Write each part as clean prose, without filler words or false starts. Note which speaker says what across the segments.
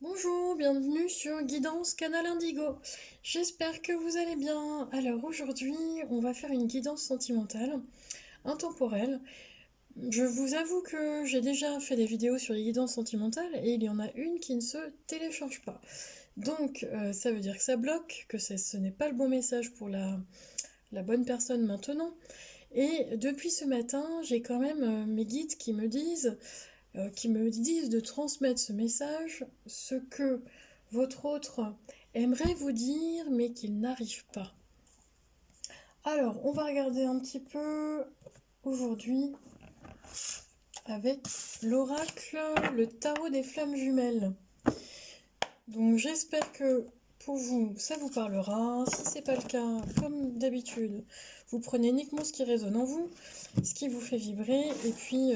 Speaker 1: Bonjour, bienvenue sur Guidance Canal Indigo. J'espère que vous allez bien. Alors aujourd'hui, on va faire une guidance sentimentale, intemporelle. Je vous avoue que j'ai déjà fait des vidéos sur les guidances sentimentales et il y en a une qui ne se télécharge pas. Donc ça veut dire que ça bloque, que ce n'est pas le bon message pour la bonne personne maintenant. Et depuis ce matin, j'ai quand même mes guides qui me disent de transmettre ce message, ce que votre autre aimerait vous dire mais qu'il n'arrive pas. Alors, on va regarder un petit peu aujourd'hui avec l'oracle, le tarot des flammes jumelles. Donc j'espère que pour vous, ça vous parlera. Si c'est pas le cas, comme d'habitude, vous prenez uniquement ce qui résonne en vous, ce qui vous fait vibrer, et puis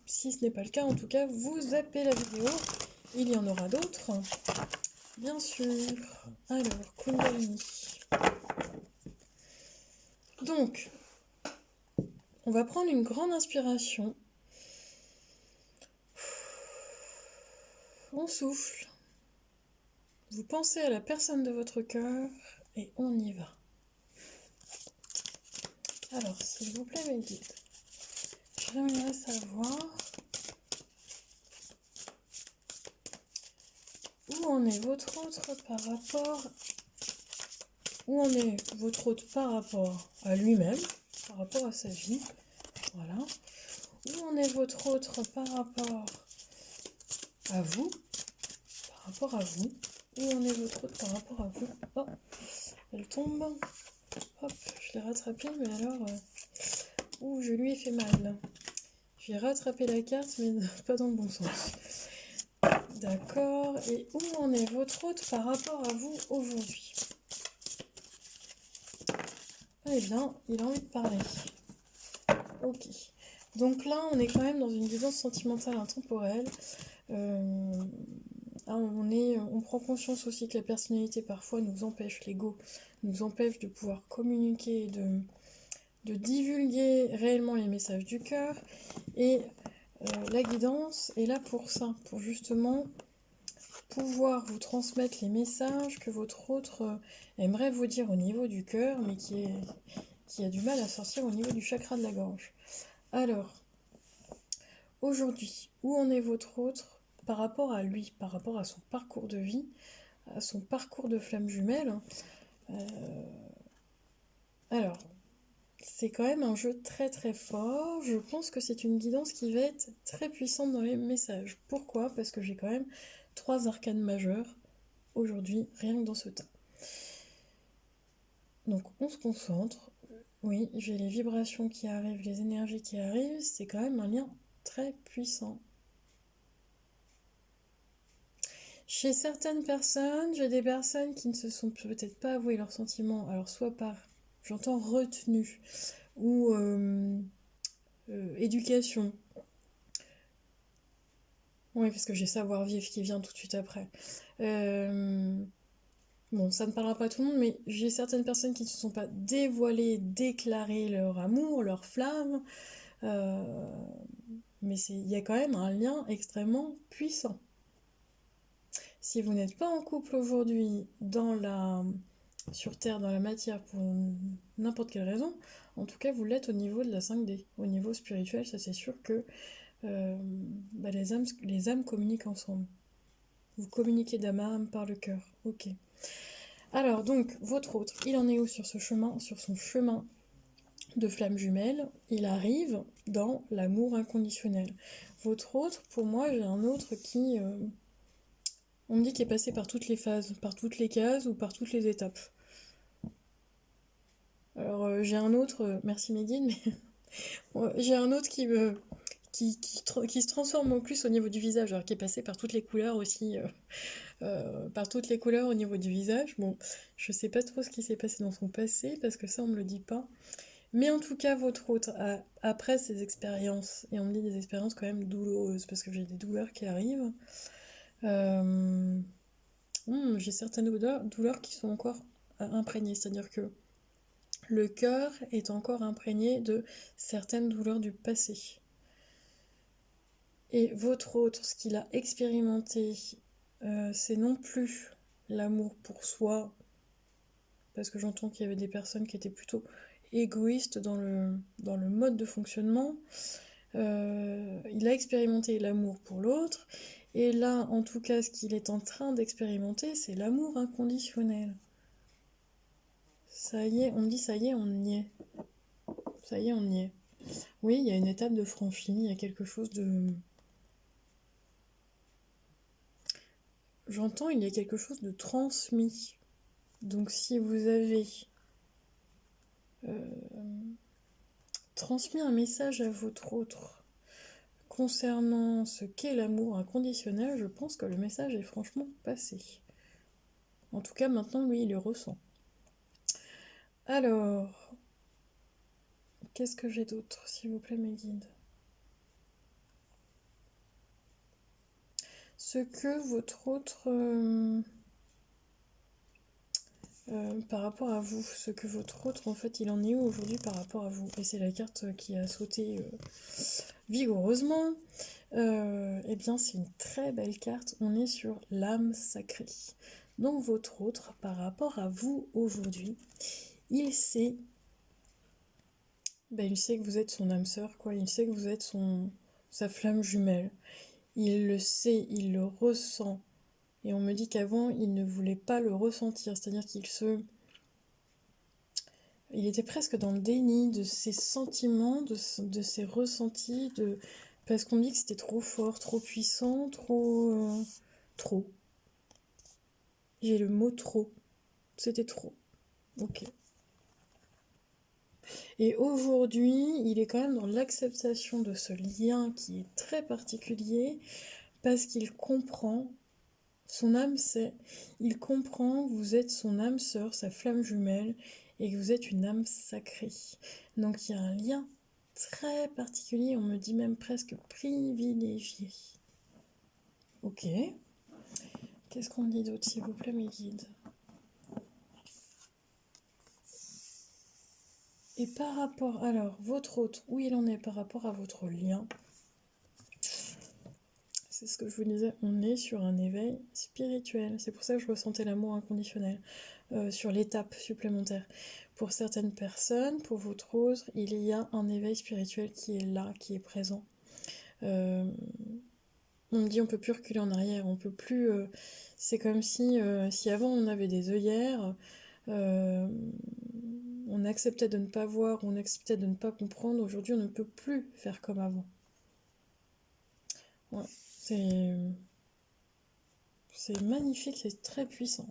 Speaker 1: si ce n'est pas le cas, en tout cas, vous zappez la vidéo. Il y en aura d'autres, bien sûr. Alors, Kundalini. Donc, on va prendre une grande inspiration. On souffle. Vous pensez à la personne de votre cœur et on y va. Alors, s'il vous plaît, mes guides, j'aimerais savoir où en est votre autre par rapport... Où en est votre autre par rapport à lui-même, par rapport à sa vie. Voilà. Où en est votre autre par rapport à vous, par rapport à vous. Où en est votre autre par rapport à vous. Oh, elle tombe. Hop, je l'ai rattrapée, mais alors... ouh, je lui ai fait mal. J'ai rattrapé la carte, mais pas dans le bon sens. D'accord. Et où en est votre autre par rapport à vous aujourd'hui? Eh bien, il a envie de parler. Ok. Donc là, on est quand même dans une guidance sentimentale intemporelle. On prend conscience aussi que la personnalité parfois nous empêche, l'ego nous empêche de pouvoir communiquer, de divulguer réellement les messages du cœur. Et la guidance est là pour ça, pour justement pouvoir vous transmettre les messages que votre autre aimerait vous dire au niveau du cœur, mais qui a du mal à sortir au niveau du chakra de la gorge. Alors, aujourd'hui, où en est votre autre par rapport à lui, par rapport à son parcours de vie, à son parcours de flamme jumelle? Alors, c'est quand même un jeu très très fort. Je pense que c'est une guidance qui va être très puissante dans les messages. Pourquoi? Parce que j'ai quand même 3 arcanes majeures aujourd'hui, rien que dans ce tas. Donc on se concentre. Oui, j'ai les vibrations qui arrivent, les énergies qui arrivent. C'est quand même un lien très puissant. Chez certaines personnes, j'ai des personnes qui ne se sont peut-être pas avouées leurs sentiments, alors soit par, j'entends retenue, ou éducation. Oui, parce que j'ai savoir-vivre qui vient tout de suite après. Bon, ça ne parlera pas à tout le monde, mais j'ai certaines personnes qui ne se sont pas dévoilées, déclarées leur amour, leur flamme. Euh, mais il y a quand même un lien extrêmement puissant. Si vous n'êtes pas en couple aujourd'hui sur Terre, dans la matière, pour n'importe quelle raison, en tout cas vous l'êtes au niveau de la 5D. Au niveau spirituel, ça c'est sûr que les âmes communiquent ensemble. Vous communiquez d'âme à âme par le cœur. Ok. Alors donc, votre autre, il en est où sur son chemin de flamme jumelle? Il arrive dans l'amour inconditionnel. Votre autre, pour moi, j'ai un autre qui... on me dit qu'il est passé par toutes les phases, par toutes les cases ou par toutes les étapes. Alors j'ai un autre, merci Médine, mais j'ai un autre qui se transforme en plus au niveau du visage, alors qui est passé par toutes les couleurs aussi, par toutes les couleurs au niveau du visage. Bon, je sais pas trop ce qui s'est passé dans son passé, parce que ça on me le dit pas. Mais en tout cas, votre autre, après ces expériences, et on me dit des expériences quand même douloureuses, parce que j'ai des douleurs qui arrivent, j'ai certaines douleurs qui sont encore imprégnées, c'est-à-dire que le cœur est encore imprégné de certaines douleurs du passé. Et votre autre, ce qu'il a expérimenté c'est non plus l'amour pour soi, parce que j'entends qu'il y avait des personnes qui étaient plutôt égoïstes dans le mode de fonctionnement. Il a expérimenté l'amour pour l'autre, et là, en tout cas, ce qu'il est en train d'expérimenter, c'est l'amour inconditionnel. Ça y est, on me dit ça y est, on y est. Ça y est, on y est. Oui, il y a une étape de franchie, il y a quelque chose de... J'entends, il y a quelque chose de transmis. Donc si vous avez transmis un message à votre autre concernant ce qu'est l'amour inconditionnel, je pense que le message est franchement passé. En tout cas, maintenant, lui, il le ressent. Alors, qu'est-ce que j'ai d'autre, s'il vous plaît, mes guides? Ce que votre autre... par rapport à vous, ce que votre autre, en fait, il en est où aujourd'hui par rapport à vous? Et c'est la carte qui a sauté vigoureusement. Eh bien, c'est une très belle carte. On est sur l'âme sacrée. Donc, votre autre, par rapport à vous aujourd'hui, il sait... il sait que vous êtes son âme sœur, quoi. Il sait que vous êtes sa flamme jumelle. Il le sait, il le ressent. Et on me dit qu'avant, il ne voulait pas le ressentir. C'est-à-dire il était presque dans le déni de ses sentiments, de ses ressentis, parce qu'on me dit que c'était trop fort, trop puissant, trop. J'ai le mot trop. C'était trop. Ok. Et aujourd'hui, il est quand même dans l'acceptation de ce lien qui est très particulier, parce qu'il comprend, son âme sait, il comprend que vous êtes son âme sœur, sa flamme jumelle, et que vous êtes une âme sacrée. Donc il y a un lien très particulier, on me dit même presque privilégié. Ok. Qu'est-ce qu'on me dit d'autre, s'il vous plaît, mes guides? Et par rapport, alors, votre hôte, où il en est par rapport à votre lien? C'est ce que je vous disais, on est sur un éveil spirituel. C'est pour ça que je ressentais l'amour inconditionnel, sur l'étape supplémentaire. Pour certaines personnes, pour votre autre, il y a un éveil spirituel qui est là, qui est présent. On me dit on peut plus reculer en arrière, on peut plus... c'est comme si avant on avait des œillères, on acceptait de ne pas voir, on acceptait de ne pas comprendre. Aujourd'hui, on ne peut plus faire comme avant. Ouais, c'est magnifique, c'est très puissant.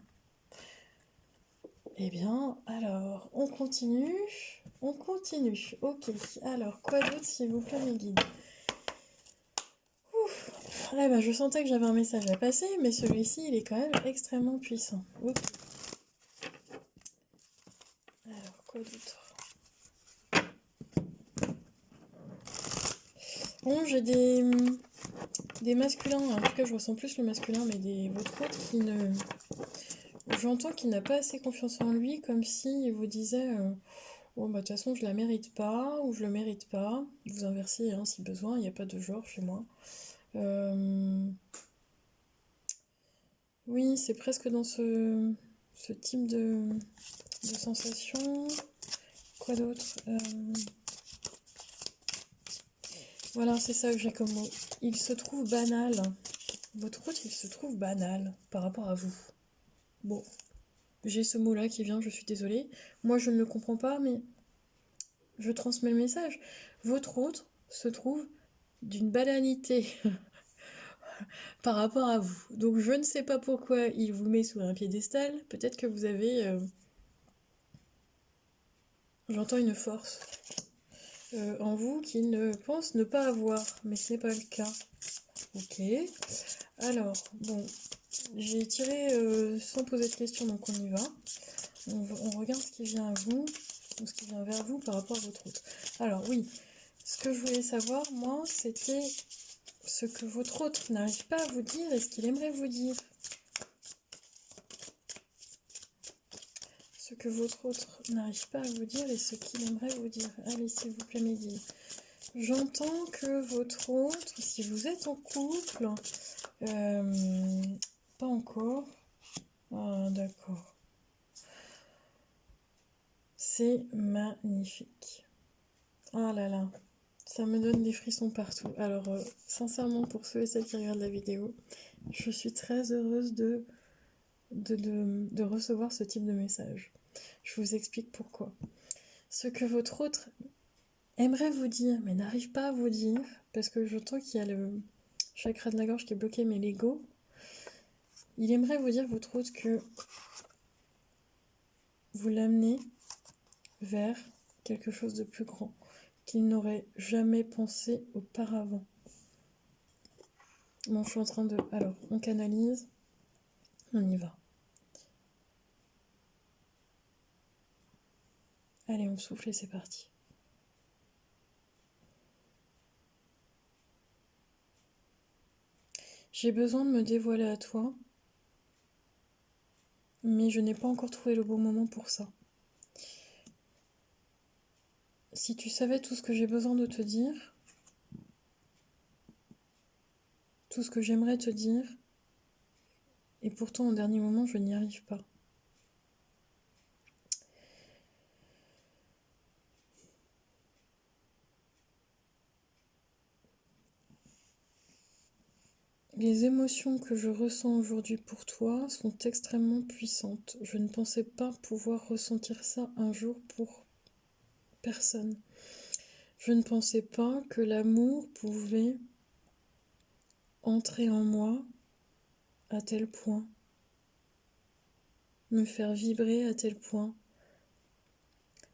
Speaker 1: Eh bien, alors, on continue. On continue. Ok, alors, quoi d'autre, s'il vous plaît, mes guides? Ouf. Eh ben, je sentais que j'avais un message à passer, mais celui-ci, il est quand même extrêmement puissant. Ok. Alors, quoi d'autre? Bon, j'ai des masculins, en tout cas, je ressens plus le masculin, mais votre autre qui ne... J'entends qu'il n'a pas assez confiance en lui, comme s'il vous disait bon, bah, de toute façon, je la mérite pas, ou je le mérite pas. Vous inversez, hein, si besoin, il n'y a pas de genre chez moi. Oui, c'est presque dans ce type de sensation. Quoi d'autre? Voilà, c'est ça que j'ai comme mot. Il se trouve banal. Votre autre, il se trouve banal par rapport à vous. Bon, j'ai ce mot-là qui vient, je suis désolée. Moi, je ne le comprends pas, mais je transmets le message. Votre autre se trouve d'une banalité par rapport à vous. Donc, je ne sais pas pourquoi il vous met sur un piédestal. Peut-être que vous avez... J'entends une force en vous qu'il ne pense ne pas avoir, mais ce n'est pas le cas. Ok. Alors, bon, j'ai tiré sans poser de questions, donc on y va. On regarde ce qui vient à vous, ou ce qui vient vers vous par rapport à votre autre. Alors oui, ce que je voulais savoir, moi, c'était ce que votre autre n'arrive pas à vous dire et ce qu'il aimerait vous dire. Ce que votre autre n'arrive pas à vous dire et ce qu'il aimerait vous dire. Allez, s'il vous plaît, mes guides. J'entends que votre autre, si vous êtes en couple, pas C'est magnifique. Oh là là, ça me donne des frissons partout. Alors, sincèrement, pour ceux et celles qui regardent la vidéo, je suis très heureuse de recevoir ce type de message. Je vous explique pourquoi. Ce que votre autre aimerait vous dire, mais n'arrive pas à vous dire, parce que j'entends qu'il y a le chakra de la gorge qui est bloqué, mais l'ego, il aimerait vous dire, votre autre, que vous l'amenez vers quelque chose de plus grand, qu'il n'aurait jamais pensé auparavant. Bon, je suis en train de... Alors, on canalise, on y va. Allez, on souffle et c'est parti. J'ai besoin de me dévoiler à toi, mais je n'ai pas encore trouvé le bon moment pour ça. Si tu savais tout ce que j'ai besoin de te dire, tout ce que j'aimerais te dire, et pourtant au dernier moment je n'y arrive pas. Les émotions que je ressens aujourd'hui pour toi sont extrêmement puissantes. Je ne pensais pas pouvoir ressentir ça un jour pour personne. Je ne pensais pas que l'amour pouvait entrer en moi à tel point, me faire vibrer à tel point.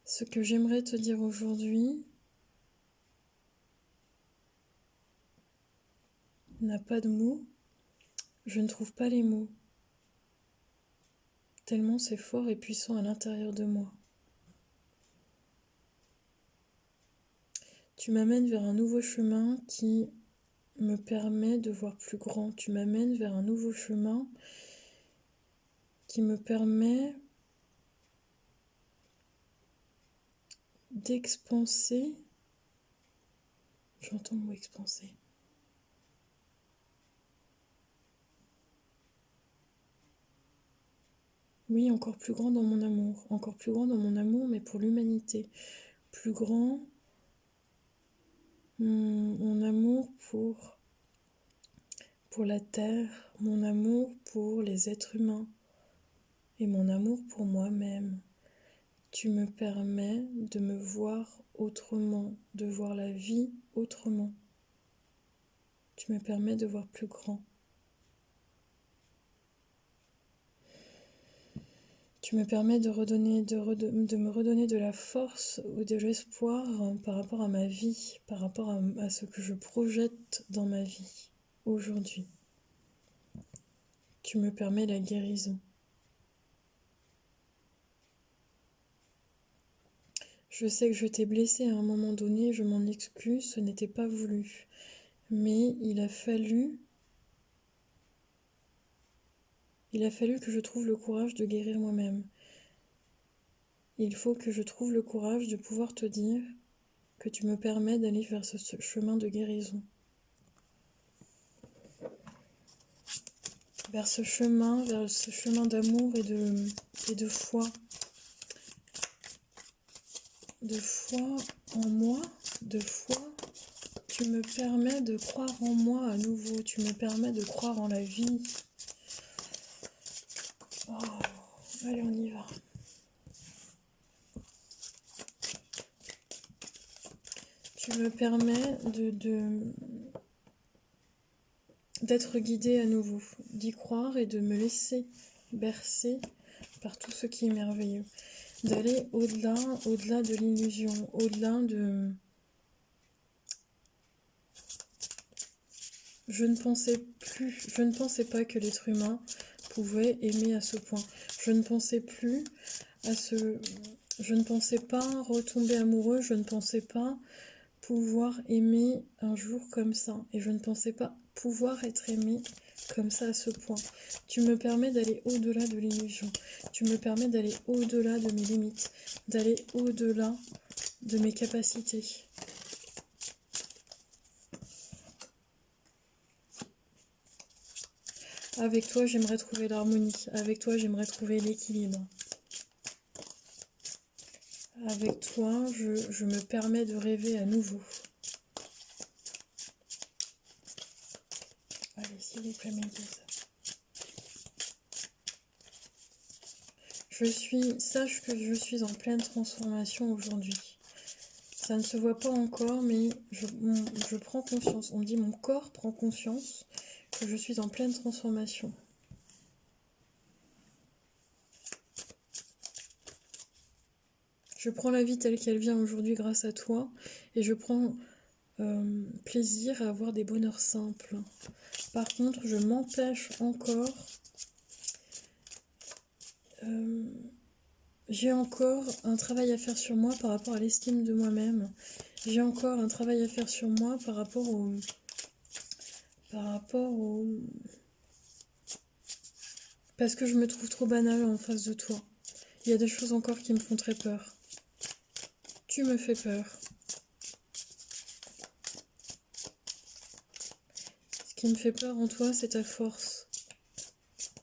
Speaker 1: Ce que j'aimerais te dire aujourd'hui n'a pas de mots. Je ne trouve pas les mots. Tellement c'est fort et puissant à l'intérieur de moi. Tu m'amènes vers un nouveau chemin qui me permet de voir plus grand. Tu m'amènes vers un nouveau chemin qui me permet d'expanser. J'entends le mot expanser. Oui, encore plus grand dans mon amour. Encore plus grand dans mon amour, mais pour l'humanité. Plus grand, mon amour pour la terre, mon amour pour les êtres humains et mon amour pour moi-même. Tu me permets de me voir autrement, de voir la vie autrement. Tu me permets de voir plus grand. Tu me permets de me redonner de la force ou de l'espoir par rapport à ma vie, par rapport à ce que je projette dans ma vie aujourd'hui. Tu me permets la guérison. Je sais que je t'ai blessé à un moment donné, je m'en excuse, ce n'était pas voulu. Mais il a fallu que je trouve le courage de guérir moi-même. Il faut que je trouve le courage de pouvoir te dire que tu me permets d'aller vers ce chemin de guérison. Vers ce chemin d'amour et de foi. De foi en moi, de foi. Tu me permets de croire en moi à nouveau. Tu me permets de croire en la vie. Oh, allez, on y va. Tu me permets d'être guidée à nouveau, d'y croire et de me laisser bercer par tout ce qui est merveilleux. D'aller au-delà de l'illusion, au-delà de... Je ne pensais pas que l'être humain pouvait aimer à ce point. Je ne pensais pas retomber amoureux, je ne pensais pas pouvoir aimer un jour comme ça. Et je ne pensais pas pouvoir être aimée comme ça à ce point. Tu me permets d'aller au-delà de l'illusion. Tu me permets d'aller au-delà de mes limites, d'aller au-delà de mes capacités. Avec toi, j'aimerais trouver l'harmonie. Avec toi, j'aimerais trouver l'équilibre. Avec toi, je me permets de rêver à nouveau. Allez, s'il vous plaît, mes guides. Sache que je suis en pleine transformation aujourd'hui. Ça ne se voit pas encore, mais je prends conscience. On me dit mon corps prend conscience que je suis en pleine transformation. Je prends la vie telle qu'elle vient aujourd'hui grâce à toi et je prends plaisir à avoir des bonheurs simples. Par contre, je m'empêche encore... j'ai encore un travail à faire sur moi par rapport à l'estime de moi-même. J'ai encore un travail à faire sur moi par rapport au... Parce que je me trouve trop banale en face de toi. Il y a des choses encore qui me font très peur. Tu me fais peur. Ce qui me fait peur en toi, c'est ta force,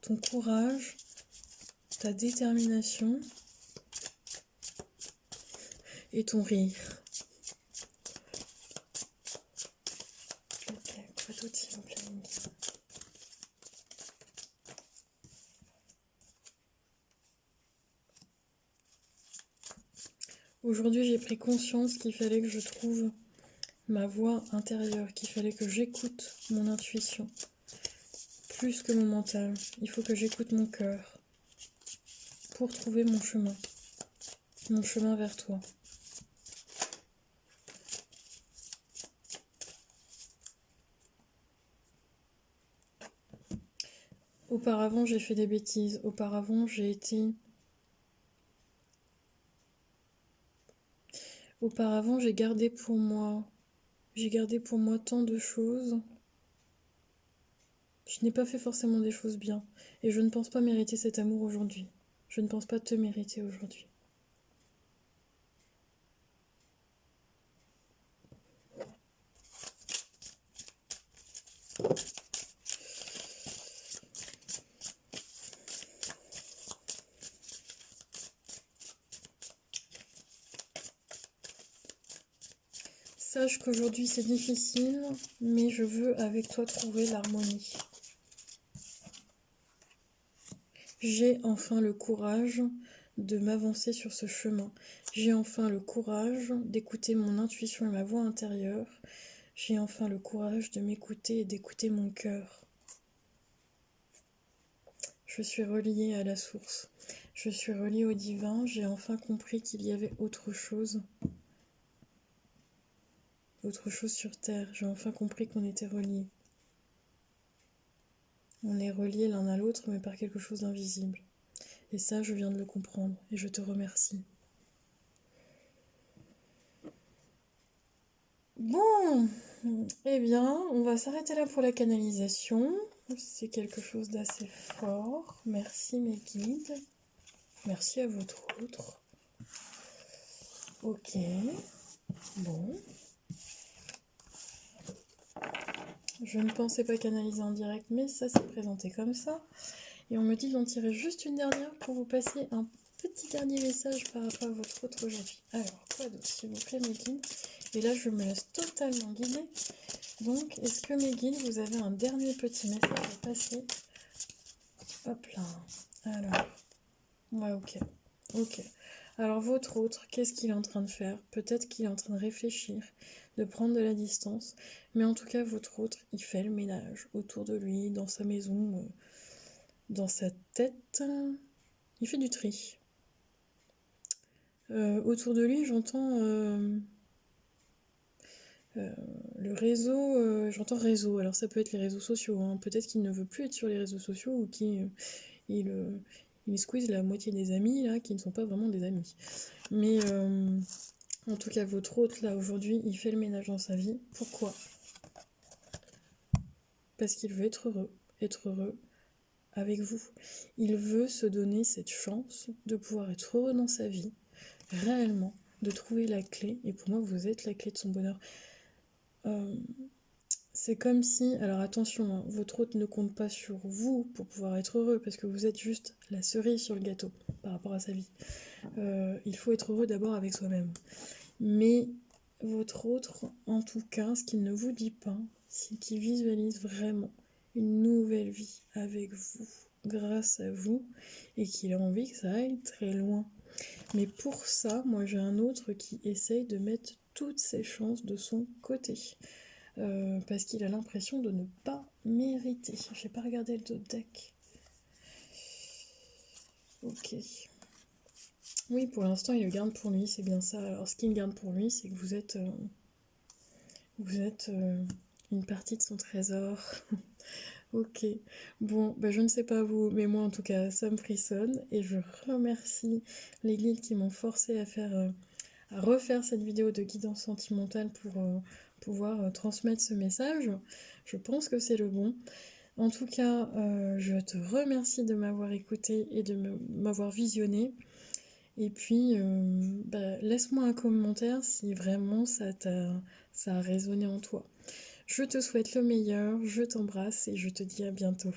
Speaker 1: ton courage, ta détermination et ton rire. Ok, quoi d'autre s'il vous plaît? Aujourd'hui, j'ai pris conscience qu'il fallait que je trouve ma voix intérieure, qu'il fallait que j'écoute mon intuition, plus que mon mental. Il faut que j'écoute mon cœur pour trouver mon chemin vers toi. Auparavant, j'ai fait des bêtises. Auparavant, j'ai gardé pour moi. J'ai gardé pour moi tant de choses. Je n'ai pas fait forcément des choses bien. Et je ne pense pas mériter cet amour aujourd'hui. Je ne pense pas te mériter aujourd'hui. Sache qu'aujourd'hui c'est difficile, mais je veux avec toi trouver l'harmonie. J'ai enfin le courage de m'avancer sur ce chemin. J'ai enfin le courage d'écouter mon intuition et ma voix intérieure. J'ai enfin le courage de m'écouter et d'écouter mon cœur. Je suis reliée à la source. Je suis reliée au divin. J'ai enfin compris qu'il y avait autre chose sur Terre. J'ai enfin compris qu'on était reliés. On est reliés l'un à l'autre, mais par quelque chose d'invisible. Et ça, je viens de le comprendre, et je te remercie. Bon, eh bien, on va s'arrêter là pour la canalisation. C'est quelque chose d'assez fort. Merci mes guides. Merci à votre autre. Ok. Bon. Je ne pensais pas canaliser en direct, mais ça s'est présenté comme ça. Et on me dit d'en tirer juste une dernière pour vous passer un petit dernier message par rapport à votre autre aujourd'hui. Alors, quoi d'autre, s'il vous plaît, mes guides? Et là, je me laisse totalement guider. Donc, est-ce que mes guides, vous avez un dernier petit message à passer? Hop là. Alors, ouais, ok. Ok. Alors, votre autre, qu'est-ce qu'il est en train de faire? Peut-être qu'il est en train de réfléchir, de prendre de la distance. Mais en tout cas, votre autre, il fait le ménage autour de lui, dans sa maison, dans sa tête. Il fait du tri. Autour de lui, j'entends le réseau. J'entends réseau. Alors, ça peut être les réseaux sociaux. Hein. Peut-être qu'il ne veut plus être sur les réseaux sociaux ou qu'il il squeeze la moitié des amis là qui ne sont pas vraiment des amis. Mais en tout cas, votre hôte là aujourd'hui, il fait le ménage dans sa vie. Pourquoi? Parce qu'il veut être heureux avec vous. Il veut se donner cette chance de pouvoir être heureux dans sa vie, réellement, de trouver la clé. Et pour moi, vous êtes la clé de son bonheur. c'est comme si, alors attention, hein, votre autre ne compte pas sur vous pour pouvoir être heureux, parce que vous êtes juste la cerise sur le gâteau par rapport à sa vie. Il faut être heureux d'abord avec soi-même. Mais votre autre, en tout cas, ce qu'il ne vous dit pas, c'est qu'il visualise vraiment une nouvelle vie avec vous, grâce à vous, et qu'il a envie que ça aille très loin. Mais pour ça, moi j'ai un autre qui essaye de mettre toutes ses chances de son côté. Parce qu'il a l'impression de ne pas mériter. J'ai pas regardé le deck. Ok. Oui, pour l'instant, il le garde pour lui, c'est bien ça. Alors, ce qu'il garde pour lui, c'est que vous êtes une partie de son trésor. Ok. Bon, bah, je ne sais pas vous, mais moi, en tout cas, ça me frissonne. Et je remercie les guides qui m'ont forcé à refaire cette vidéo de guidance sentimentale pour pouvoir transmettre ce message. Je pense que c'est le bon. En tout cas, je te remercie de m'avoir écouté et de m'avoir visionné. Et puis, laisse-moi un commentaire si vraiment ça a résonné en toi. Je te souhaite le meilleur, je t'embrasse et je te dis à bientôt.